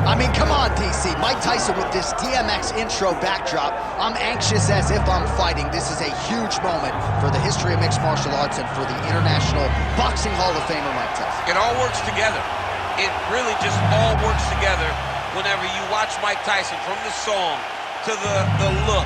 I mean, come on, DC. Mike Tyson with this DMX intro backdrop. I'm anxious as if I'm fighting. This is a huge moment for the history of mixed martial arts and for the International Boxing Hall of Famer Mike Tyson. It all works together. It really just all works together whenever you watch Mike Tyson, from the song to the look,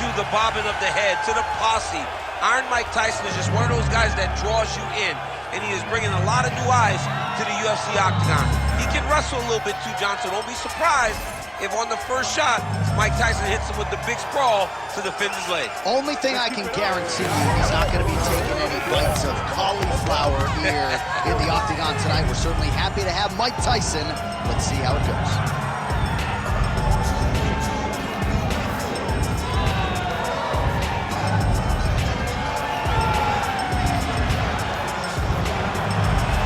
to the bobbing of the head, to the posse. Iron Mike Tyson is just one of those guys that draws you in, and he is bringing a lot of new eyes to the UFC octagon. He can wrestle a little bit too, John, so don't be surprised if on the first shot, Mike Tyson hits him with the big sprawl to defend his leg. Only thing I can guarantee you, he's not going to be taking any bites of cauliflower here in the octagon tonight. We're certainly happy to have Mike Tyson. Let's see how it goes.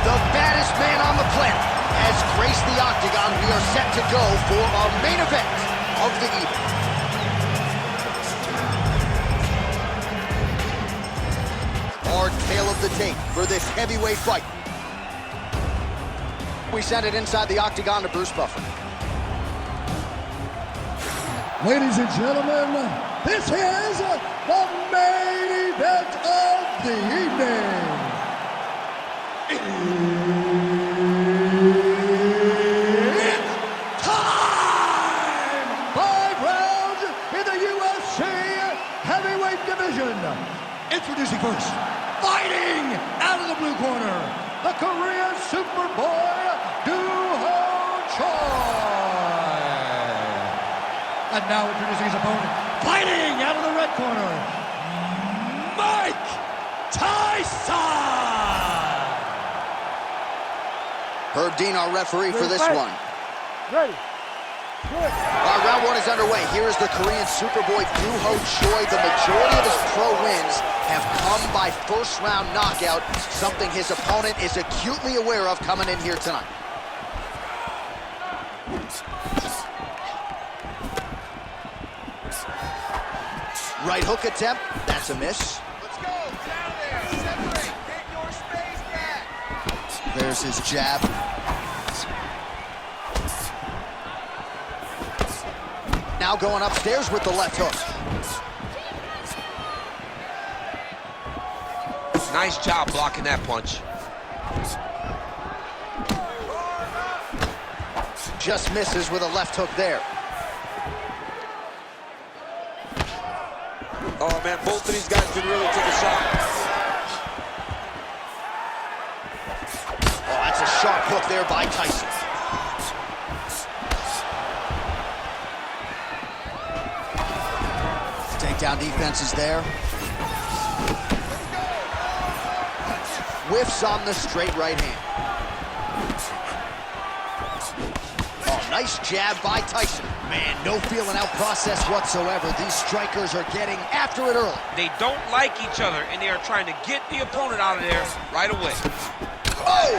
The baddest man on the planet has graced the octagon. We are set to go for our main event of the evening. Our tale of the tape for this heavyweight fight. We send it inside the octagon to Bruce Buffer. Ladies and gentlemen, this is the main event of the evening. It's time! 5 rounds in the UFC heavyweight division. Introducing first, fighting out of the blue corner, the Korean Superboy, Doo-Ho Choi. And now introducing his opponent, fighting out of the red corner, Mike Tyson. Herb Dean, our referee for this one. Ready. Our round one is underway. Here is the Korean Superboy, Doo-Ho Choi. The majority of his pro wins have come by first-round knockout, something his opponent is acutely aware of coming in here tonight. Right hook attempt. That's a miss. Let's go. Down there. Separate. Get your space back. There's his jab. Now going upstairs with the left hook. Nice job blocking that punch. Just misses with a left hook there. Oh, man, both of these guys can really take a shot. Oh, that's a sharp hook there by Tyson. Takedown defense is there. Whiffs on the straight right hand. Oh, nice jab by Tyson. Man, no feeling out process whatsoever. These strikers are getting after it early. They don't like each other, and they are trying to get the opponent out of there right away. Oh!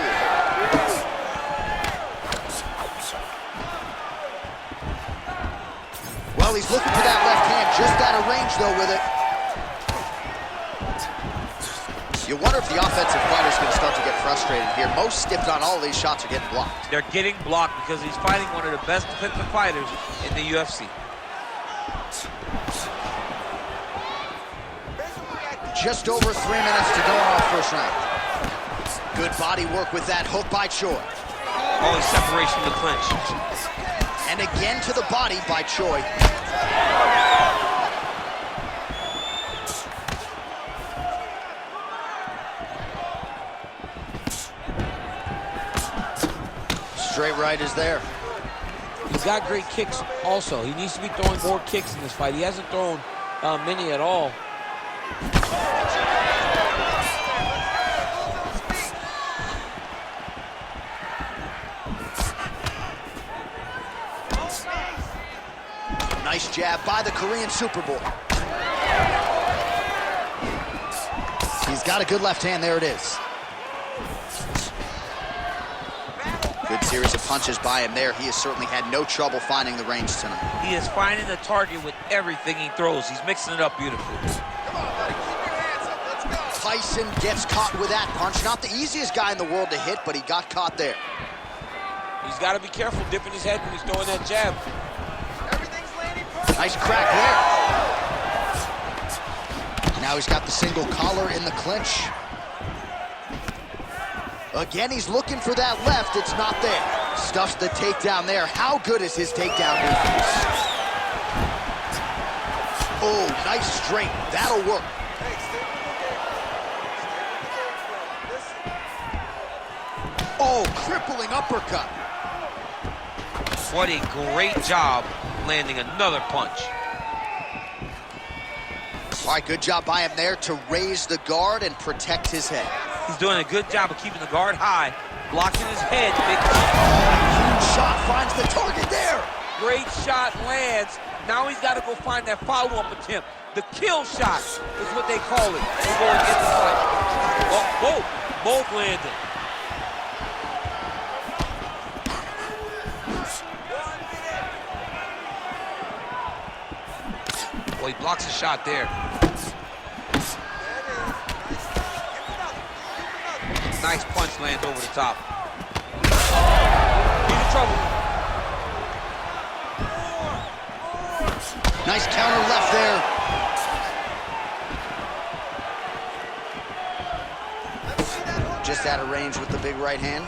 Well, he's looking for that left hand, just out of range, though, with it. You wonder if the offensive fighter's going to start to get frustrated here. Most, if not all, of these shots are getting blocked. They're getting blocked because he's fighting one of the best defensive fighters in the UFC. Just over 3 minutes to go in our first round. Good body work with that hook by Choi. Oh, separation to clinch. And again to the body by Choi. Straight right is there. He's got great kicks also. He needs to be throwing more kicks in this fight. He hasn't thrown many at all. Nice jab by the Korean Superboy. He's got a good left hand. There it is. Good series of punches by him there. He has certainly had no trouble finding the range tonight. He is finding the target with everything he throws. He's mixing it up beautifully. Come on, buddy. Keep your hands up. Let's go. Tyson gets caught with that punch. Not the easiest guy in the world to hit, but he got caught there. He's got to be careful dipping his head when he's throwing that jab. Everything's landing perfect. Nice crack there. Now he's got the single collar in the clinch. Again, he's looking for that left. It's not there. Stuffs the takedown there. How good is his takedown defense? Oh, nice straight. That'll work. Hey, stay with the game. Stay with the game, bro. Listen. Oh, crippling uppercut. What a great job landing another punch. All right, good job by him there to raise the guard and protect his head. He's doing a good job of keeping the guard high, blocking his head. Huge shot finds the target there. Great shot lands. Now he's got to go find that follow-up attempt. The kill shot is what they call it. We're going to get the fight. Oh, both landed. Well, he blocks a shot there. Nice punch lands over the top. He's in trouble. Nice counter left there. Just out of range with the big right hand.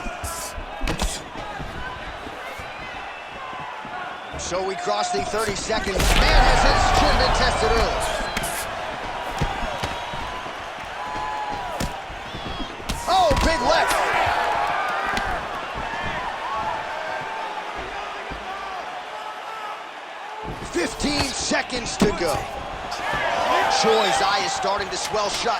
So we cross the 30 seconds. Man, has his chin been tested early. Oh, big left. Seconds to go. Choi's eye is starting to swell shut.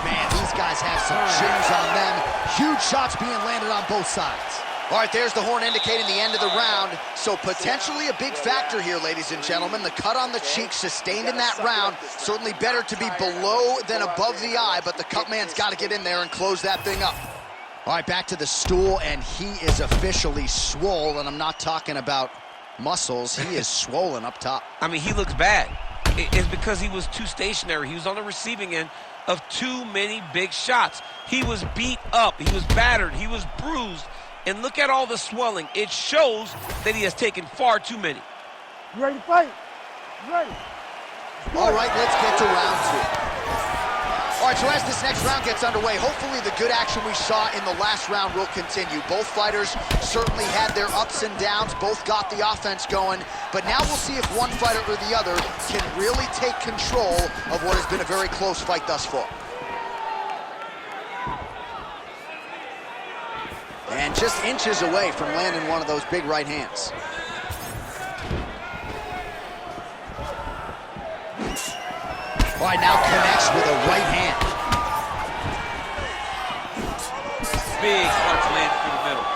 Man, these guys have some chins on them. Huge shots being landed on both sides. All right, there's the horn indicating the end of the round. So potentially a big factor here, ladies and gentlemen. The cut on the cheek sustained in that round. Certainly better to be below than above the eye, but the cut man's got to get in there and close that thing up. All right, back to the stool, and he is officially swole, and I'm not talking about muscles. He is swollen up top. I mean, he looks bad. It's because he was too stationary. He was on the receiving end of too many big shots. He was beat up. He was battered. He was bruised. And look at all the swelling. It shows that he has taken far too many. You ready to fight? You ready? All right, let's get to round two. All right, so as this next round gets underway, hopefully the good action we saw in the last round will continue. Both fighters certainly had their ups and downs. Both got the offense going. But now we'll see if one fighter or the other can really take control of what has been a very close fight thus far. And just inches away from landing one of those big right hands. All right, now connects with a right hand. Big punch lands through the middle.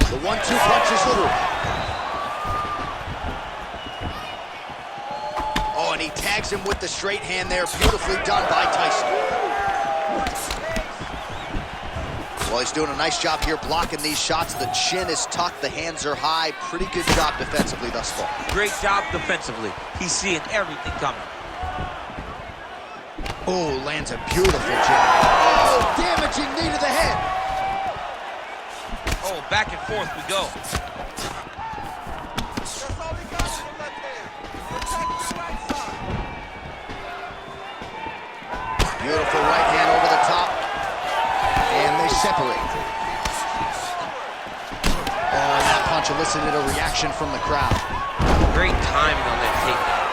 The 1-2 punch is literal. Oh, and he tags him with the straight hand there. Beautifully done by Tyson. Well, he's doing a nice job here blocking these shots. The chin is tucked, the hands are high. Pretty good job defensively thus far. Great job defensively. He's seeing everything coming. Oh, lands a beautiful jab. Oh, damaging knee to the head. Oh, back and forth we go. That's all he got with the left hand. Protect the right side. Beautiful right hand over the top. And they separate. Oh, and that punch elicited a reaction from the crowd. Great timing on that takedown.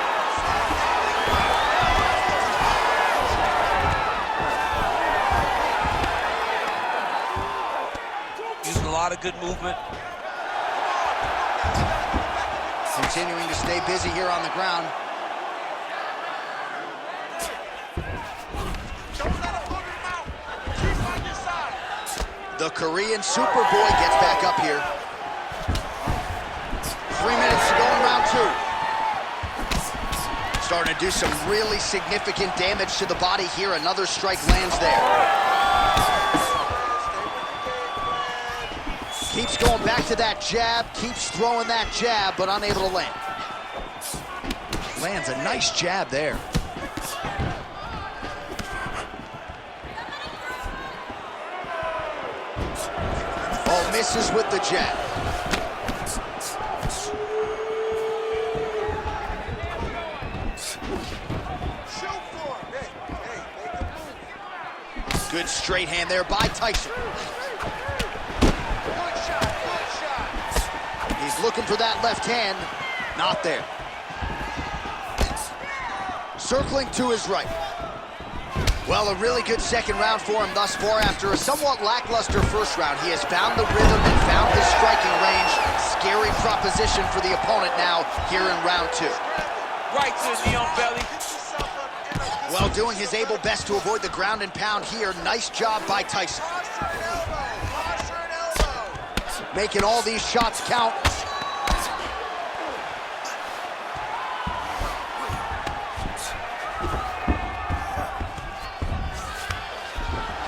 Using a lot of good movement. Continuing to stay busy here on the ground. The Korean Superboy gets back up here. 3 minutes to go in round two. Starting to do some really significant damage to the body here. Another strike lands there. Keeps going back to that jab, keeps throwing that jab, but unable to land. Lands a nice jab there. Oh, misses with the jab. Shoot for him. Hey, make a move. Good straight hand there by Tyson. Good shot, good shot. He's looking for that left hand. Not there. Circling to his right. Well, a really good second round for him thus far. After a somewhat lackluster first round, he has found the rhythm and found his striking range. Scary proposition for the opponent now here in round 2. Right to the knee on belly. Well, doing his able best to avoid the ground and pound here. Nice job by Tyson. Posture and elbow, posture and elbow. Making all these shots count.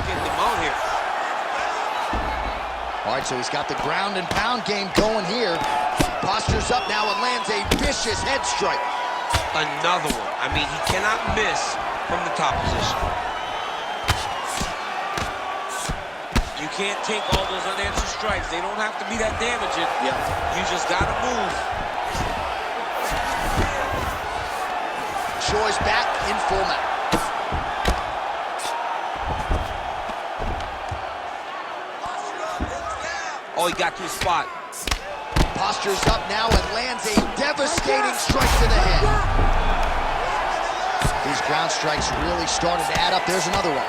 Getting him out here. All right, so he's got the ground and pound game going here. Postures up now and lands a vicious head strike. Another one. I mean, he cannot miss from the top position. You can't take all those unanswered strikes. They don't have to be that damaging. Yeah. You just gotta move. Choi's back in full mount. Oh, he got to his spot. Postures up now and lands a devastating strike to the head. These ground strikes really started to add up. There's another one.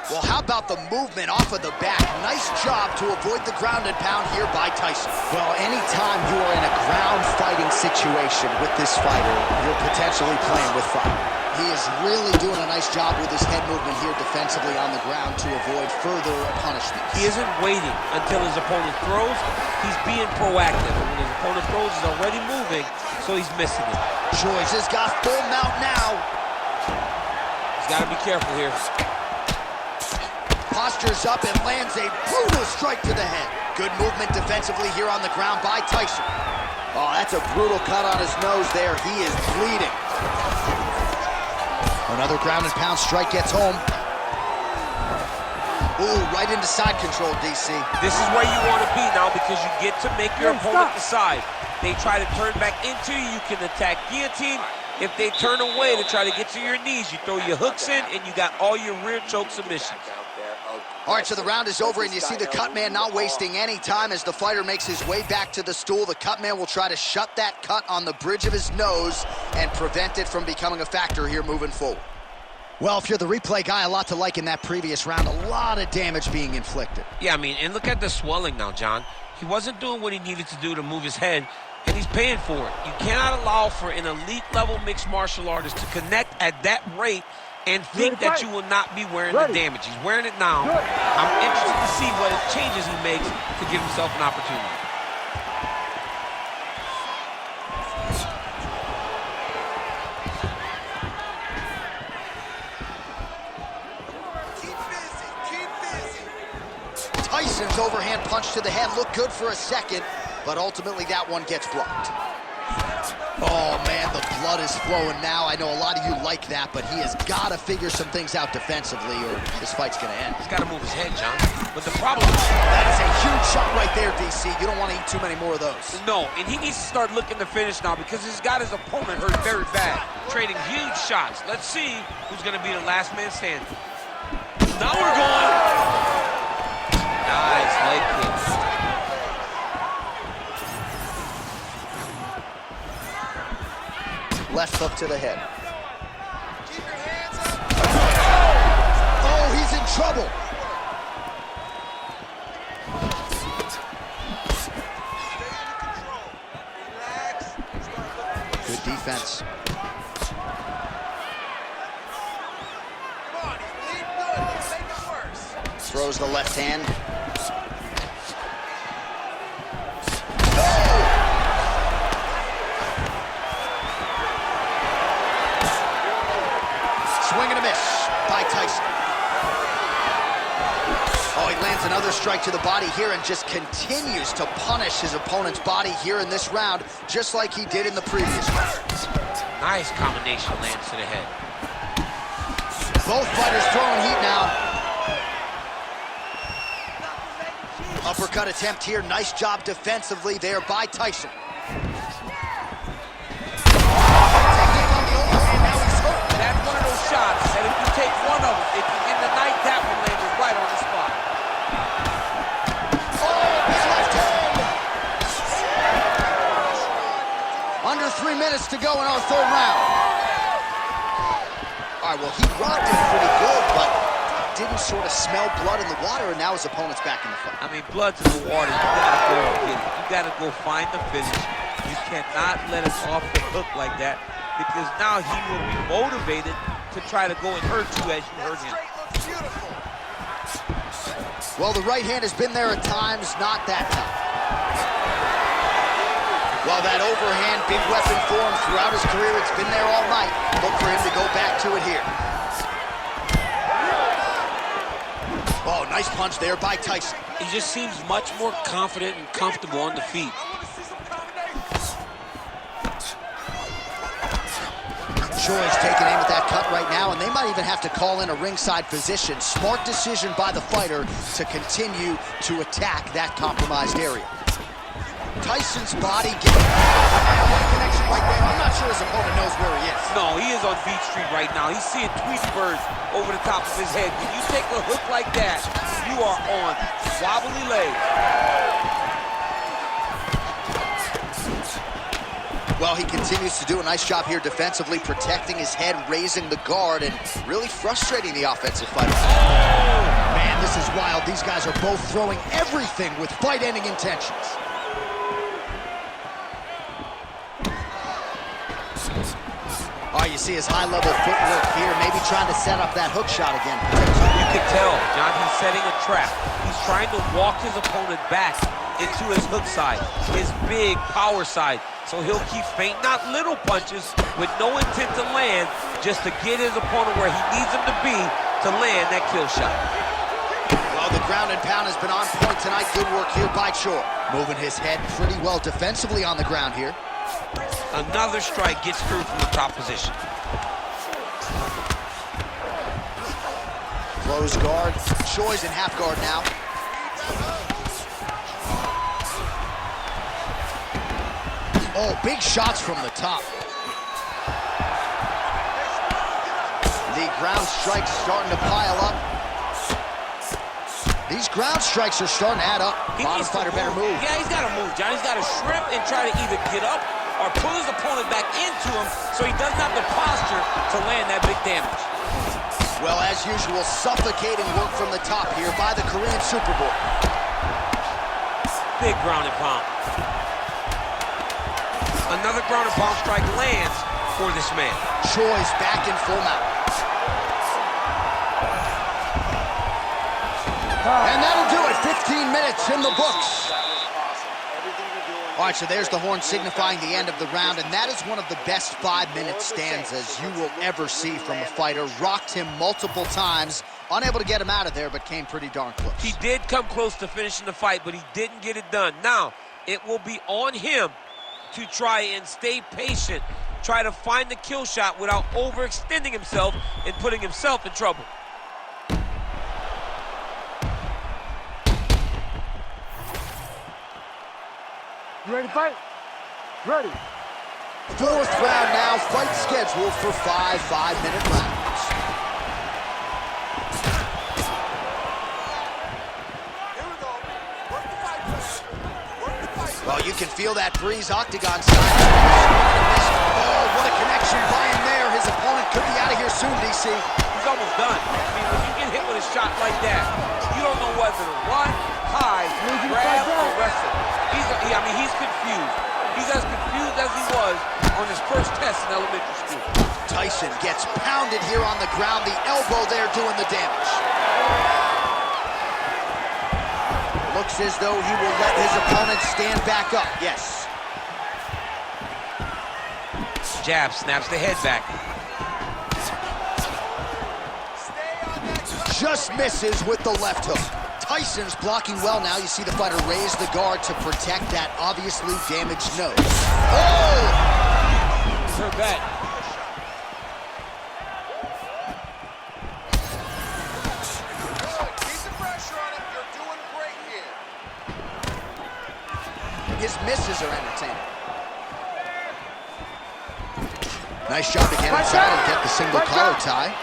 Well, how about the movement off of the back? Nice job to avoid the ground and pound here by Tyson. Well, anytime you are in a ground fighting situation with this fighter, you're potentially playing with fire. He is really doing a nice job with his head movement here defensively on the ground to avoid further punishment. He isn't waiting until his opponent throws. He's being proactive. And when his opponent throws, he's already moving, so he's missing it. Choi's has got full mount now. He's got to be careful here. Postures up and lands a brutal strike to the head. Good movement defensively here on the ground by Tyson. Oh, that's a brutal cut on his nose there. He is bleeding. Another ground and pound strike gets home. Ooh, right into side control, DC. This is where you want to be now because you get to make your opponent decide. They try to turn back into you, you can attack guillotine. If they turn away to try to get to your knees, you throw your hooks in and you got all your rear choke submissions. All right, so the round is over, and you see the cut man not wasting any time as the fighter makes his way back to the stool. The cut man will try to shut that cut on the bridge of his nose and prevent it from becoming a factor here moving forward. Well, if you're the replay guy, a lot to like in that previous round. A lot of damage being inflicted. Yeah, I mean, and look at the swelling now, John. He wasn't doing what he needed to do to move his head, and he's paying for it. You cannot allow for an elite-level mixed martial artist to connect at that rate and think that you will not be wearing the damage. He's wearing it now. I'm interested to see what changes he makes to give himself an opportunity. Keep busy, keep busy. Tyson's overhand punch to the head looked good for a second, but ultimately that one gets blocked. Oh, man, the blood is flowing now. I know a lot of you like that, but he has got to figure some things out defensively or this fight's going to end. He's got to move his head, John. But the problem is... That is a huge shot right there, DC. You don't want to eat too many more of those. No, and he needs to start looking to finish now because he's got his opponent hurt very bad, trading huge shots. Let's see who's going to be the last man standing. Now we're going. Nice leg kick. Left hook to the head. Keep your hands up. Oh, he's in trouble. Stay under control. Relax. Start looking for Good defense. Come on, he's bleeding good. Let's make it worse. Throws the left hand. Swing and a miss by Tyson. Oh, he lands another strike to the body here and just continues to punish his opponent's body here in this round, just like he did in the previous round. Nice combination lands to the head. Both fighters throwing heat now. Uppercut attempt here. Nice job defensively there by Tyson. That's one of those shots that if you take one of them, if you in the night, that one landed right on the spot. Under 3 minutes to go in our third round. All right, well, he rocked him pretty good, but didn't sort of smell blood in the water, and now his opponent's back in the fight. I mean, blood's in the water. You gotta go and get it. You gotta go find the finish. You cannot let it off the hook like that, because now he will be motivated to try to go and hurt you as you hurt him. Well, the right hand has been there at times, not that time. Well, that overhand, big weapon for him throughout his career. It's been there all night. Look for him to go back to it here. Oh, nice punch there by Tyson. He just seems much more confident and comfortable on the feet. Choi's taking aim at that cut right now, and they might even have to call in a ringside physician. Smart decision by the fighter to continue to attack that compromised area. Tyson's body getting what a connection right there. I'm not sure his opponent knows where he is. No, he is on Beach Street right now. He's seeing Tweety birds over the top of his head. When you take a hook like that, you are on wobbly legs. Well, he continues to do a nice job here defensively, protecting his head, raising the guard, and really frustrating the offensive fighter. Oh, man, this is wild. These guys are both throwing everything with fight-ending intentions. Oh, you see his high-level footwork here, maybe trying to set up that hook shot again. You can tell, John, he's setting a trap. He's trying to walk his opponent back into his hook side, his big power side. So he'll keep feinting out little punches with no intent to land, just to get his opponent where he needs him to be to land that kill shot. Well, the ground and pound has been on point tonight. Good work here by Choi. Moving his head pretty well defensively on the ground here. Another strike gets through from the top position. Close guard. Choi's in half guard now. Oh, big shots from the top. The ground strikes starting to pile up. These ground strikes are starting to add up. Bottom fighter better move. Yeah, he's got to move, John. He's got to shrimp and try to either get up or pull his opponent back into him so he doesn't have the posture to land that big damage. Well, as usual, suffocating work from the top here by the Korean Superboy. Big ground and pound. Another ground and pound strike lands for this man. Choi's back in full mount. And that'll do it. 15 minutes in the books. All right, so there's the horn signifying the end of the round, and that is one of the best 5-minute stanzas you will ever see from a fighter. Rocked him multiple times, unable to get him out of there, but came pretty darn close. He did come close to finishing the fight, but he didn't get it done. Now, it will be on him to try and stay patient, try to find the kill shot without overextending himself and putting himself in trouble. You ready to fight? Ready. Fourth round now, fight scheduled for 5 5-minute rounds. Here we go. Work the fight, work the fight. Well, you can feel that breeze octagon side. Oh, what a connection by him there. His opponent could be out of here soon, DC. He's almost done. I mean, when you get hit with a shot like that, you don't know whether to run, hide, grab, or wrestle. He's confused. He's as confused as he was on his first test in elementary school. Tyson gets pounded here on the ground. The elbow there doing the damage. Looks as though he will let his opponent stand back up. Yes. Jab snaps the head back. Just misses with the left hook. Tyson's blocking well now. You see the fighter raise the guard to protect that obviously damaged nose. Oh! Heard that. Good. Keep the pressure on him. You're doing great here. His misses are entertaining. Nice shot to get inside and get the single collar tie.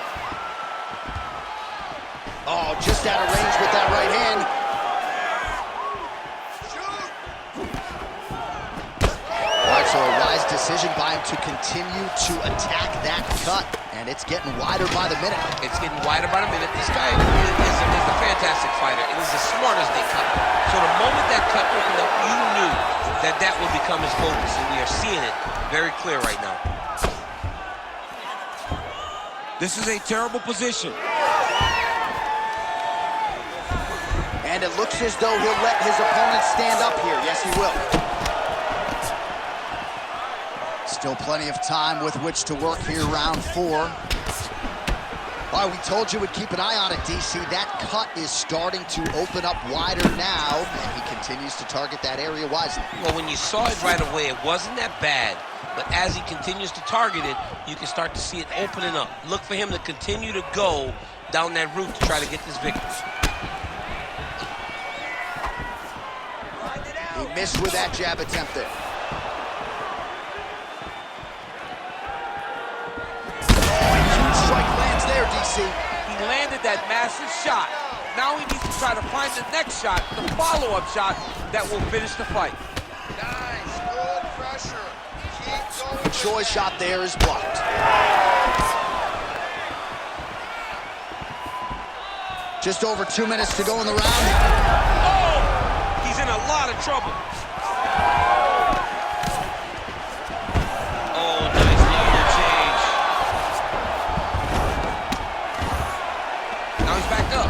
Oh, just out of range with that right hand. All right, so a wise decision by him to continue to attack that cut. And it's getting wider by the minute. It's getting wider by the minute. This guy is a fantastic fighter. It is as smart as they cut. So the moment that cut opened up, you knew that that would become his focus. And we are seeing it very clear right now. This is a terrible position. And it looks as though he'll let his opponent stand up here. Yes, he will. Still plenty of time with which to work here, round 4. Well, we told you we'd keep an eye on it, DC. That cut is starting to open up wider now, and he continues to target that area wisely. Well, when you saw it right away, it wasn't that bad. But as he continues to target it, you can start to see it opening up. Look for him to continue to go down that route to try to get this victory. He missed with that jab attempt there. Oh, huge strike lands there, DC. He landed that massive shot. Now he needs to try to find the next shot, the follow-up shot that will finish the fight. Nice. Good pressure. Keep going. Choi's shot there is blocked. Just over 2 minutes to go in the round. Oh! He's in a lot of trouble. Oh, nice level change. Now he's backed up.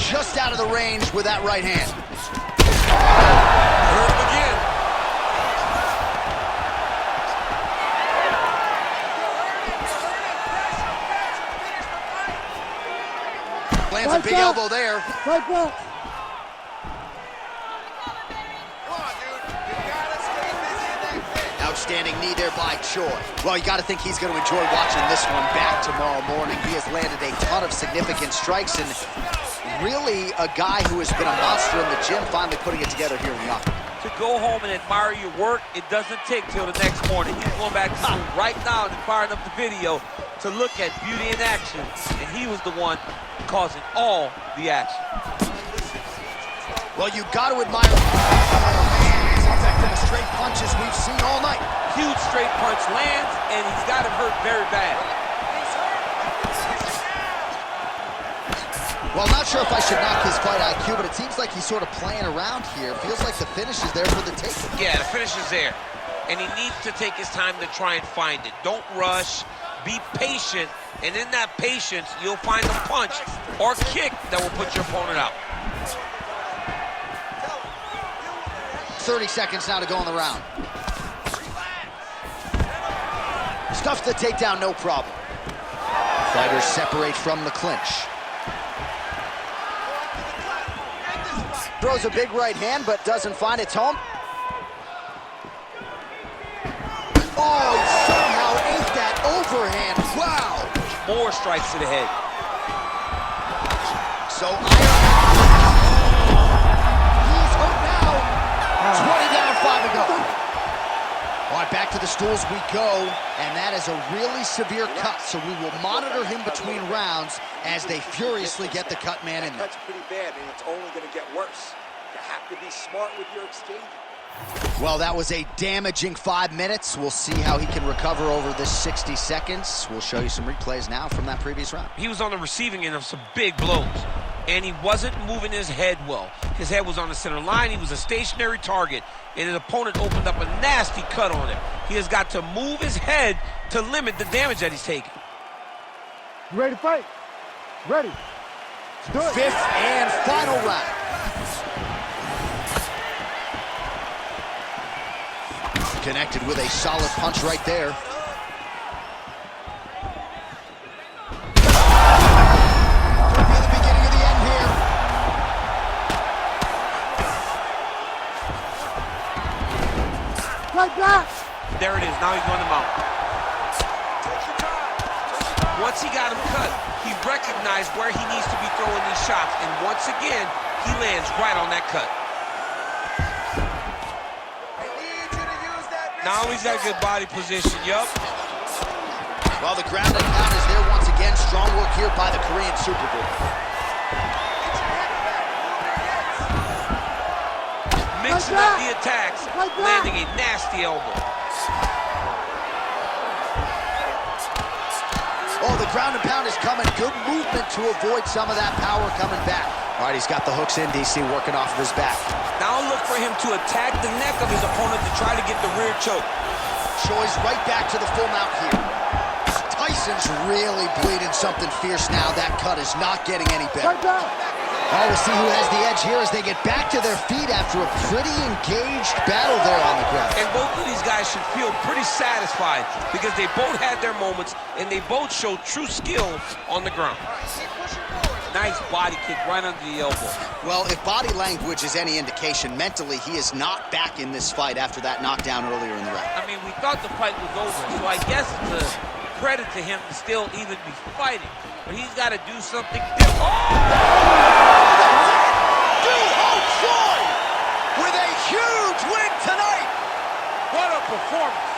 Just out of the range with that right hand. Hurt him again. Lands a big elbow there. Right back. Come on, dude. You gotta stay busy in that pin. Outstanding knee there by Choi. Well, you got to think he's going to enjoy watching this one back tomorrow morning. He has landed a ton of significant strikes and really a guy who has been a monster in the gym, finally putting it together here in the office. To go home and admire your work, it doesn't take till the next morning. He's going back to school right now and firing up the video to look at beauty in action. And he was the one causing all the action. Well, you got to admire. He's effective straight punches we've seen all night. Huge straight punch lands, and he's got him hurt very bad. Well, I'm not sure if I should knock his fight IQ, but it seems like he's sort of playing around here. Feels like the finish is there for the taking. Yeah, the finish is there. And he needs to take his time to try and find it. Don't rush. Be patient. And in that patience, you'll find a punch or kick that will put your opponent out. 30 seconds now to go in the round. Stuffs the takedown, no problem. Fighters separate from the clinch. Throws a big right hand, but doesn't find its home. Oh, he somehow ate that overhand. Wow. More strikes to the head. So he's hurt now. 20 down, 5 to go. All right, back to the stools we go, and that is a really severe cut, so we will monitor him between rounds as they furiously get the cut man in there. That's pretty bad, and it's only going to get worse. You have to be smart with your exchange. Well, that was a damaging 5 minutes. We'll see how he can recover over this 60 seconds. We'll show you some replays now from that previous round. He was on the receiving end of some big blows, and he wasn't moving his head well. His head was on the center line. He was a stationary target, and his opponent opened up a nasty cut on him. He has got to move his head to limit the damage that he's taking. You ready to fight? Ready. Let's do it. Fifth and final round. Connected with a solid punch right there. there it is. Now he's going to mount. Once he got him cut, he recognized where he needs to be throwing these shots. And once again, he lands right on that cut. Now he's got a good body position, yup. Well, the ground and pound is there once again. Strong work here by the Korean Superboy. Mixing up the attacks, landing a nasty elbow. Oh, the ground and pound is coming. Good movement to avoid some of that power coming back. All right, he's got the hooks in, DC, working off of his back. Now look for him to attack the neck of his opponent to try to get the rear choke. Choi's right back to the full mount here. Tyson's really bleeding something fierce now. That cut is not getting any better. Oh, we'll see who has the edge here as they get back to their feet after a pretty engaged battle there on the ground. And both of these guys should feel pretty satisfied because they both had their moments and they both showed true skill on the ground. Nice body kick right under the elbow. Well, if body language is any indication, mentally he is not back in this fight after that knockdown earlier in the round. I mean, we thought the fight was over, so I guess it's a credit to him to still even be fighting. But he's got to do something different. Choi with a huge win tonight. What a performance.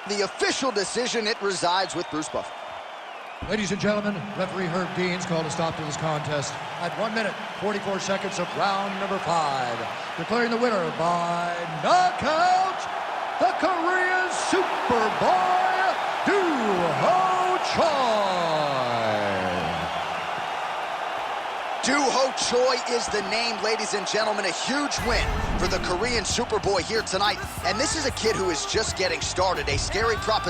The official decision, it resides with Bruce Buffer. Ladies and gentlemen, referee Herb Dean's called a stop to this contest at 1 minute, 44 seconds of round number 5. Declaring the winner by knockout, the Korean Superboy, Doo-Ho Choi. Doo-Ho Choi is the name, ladies and gentlemen. A huge win for the Korean Superboy here tonight. And this is a kid who is just getting started. A scary proposition.